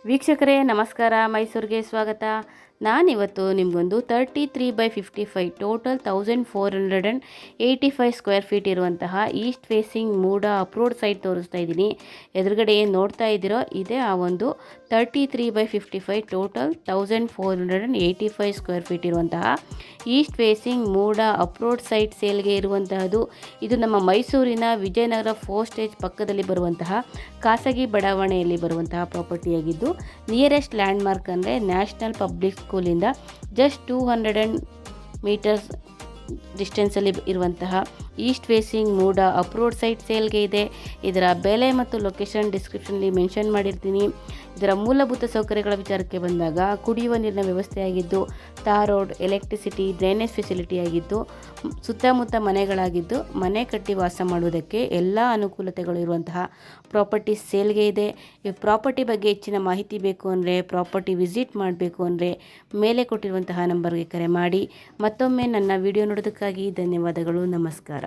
ವೀಕ್ಷಕರೇ ನಮಸ್ಕಾರ, ಮೈಸೂರಿಗೆ ಸ್ವಾಗತ. ನಾನಿವತ್ತು ನಿಮಗೊಂದು 33/55 ಟೋಟಲ್ 1485 ಸ್ಕ್ವೇರ್ ಫೀಟ್ ಇರುವಂತಹ ಈಸ್ಟ್ ಫೇಸಿಂಗ್ ಮೂಡ ಅಪ್ರೋಡ್ ಸೈಟ್ ತೋರಿಸ್ತಾ ಇದ್ದೀನಿ. ಎದುರುಗಡೆ ಏನು ನೋಡ್ತಾ ಇದ್ದೀರೋ ಇದೇ ಆ ಒಂದು 33/55 ಟೋಟಲ್ 1485 ಸ್ಕ್ವೇರ್ ಫೀಟ್ ಇರುವಂತಹ ಈಸ್ಟ್ ಫೇಸಿಂಗ್ ಮೂಡ ಅಪ್ರೋಡ್ ಸೈಟ್ ಸೇಲ್ಗೆ ಇರುವಂತಹದ್ದು. ಇದು ನಮ್ಮ ಮೈಸೂರಿನ ವಿಜಯನಗರ 4 ಸ್ಟೇಜ್ ಪಕ್ಕದಲ್ಲಿ ಬರುವಂತಹ ಖಾಸಗಿ ಬಡಾವಣೆಯಲ್ಲಿ ಬರುವಂತಹ ಪ್ರಾಪರ್ಟಿಯಾಗಿದ್ದು, ನಿಯರೆಸ್ಟ್ ಲ್ಯಾಂಡ್ ಮಾರ್ಕ್ ಅಂದರೆ ನ್ಯಾಷನಲ್ ಪಬ್ಲಿಕ್ ಸ್ಕೂಲಿಂದ ಜಸ್ಟ್ 200 ಮೀಟರ್ಸ್ ಡಿಸ್ಟೆನ್ಸಲ್ಲಿ ಇರುವಂತಹ ಈಸ್ಟ್ ಫೇಸಿಂಗ್ ಮೂಡ ಅಪ್ರೋಡ್ ಸೈಟ್ ಸೇಲ್ಗೆ ಇದೆ. ಇದರ ಬೆಲೆ ಮತ್ತು ಲೊಕೇಶನ್ ಡಿಸ್ಕ್ರಿಪ್ಷನಲ್ಲಿ ಮೆನ್ಷನ್ ಮಾಡಿರ್ತೀನಿ. ಇದರ ಮೂಲಭೂತ ಸೌಕರ್ಯಗಳ ವಿಚಾರಕ್ಕೆ ಬಂದಾಗ ಕುಡಿಯುವ ನೀರಿನ ವ್ಯವಸ್ಥೆಯಾಗಿದ್ದು, tar road, electricity, drainage facility ಆಗಿದ್ದು, ಸುತ್ತಮುತ್ತ ಮನೆಗಳಾಗಿದ್ದು, ಮನೆ ಕಟ್ಟಿ ವಾಸ ಮಾಡುವುದಕ್ಕೆ ಎಲ್ಲ ಅನುಕೂಲತೆಗಳು ಇರುವಂತಹ ಪ್ರಾಪರ್ಟಿ ಸೇಲ್ಗೆ ಇದೆ. ಈ ಪ್ರಾಪರ್ಟಿ ಬಗ್ಗೆ ಹೆಚ್ಚಿನ ಮಾಹಿತಿ ಬೇಕು ಅಂದರೆ, ಪ್ರಾಪರ್ಟಿ ವಿಸಿಟ್ ಮಾಡಬೇಕು ಅಂದರೆ ಮೇಲೆ ಕೊಟ್ಟಿರುವಂತಹ ನಂಬರ್ಗೆ ಕರೆ ಮಾಡಿ. ಮತ್ತೊಮ್ಮೆ ನನ್ನ ವಿಡಿಯೋ ನೋಡೋದಕ್ಕಾಗಿ ಧನ್ಯವಾದಗಳು. ನಮಸ್ಕಾರ.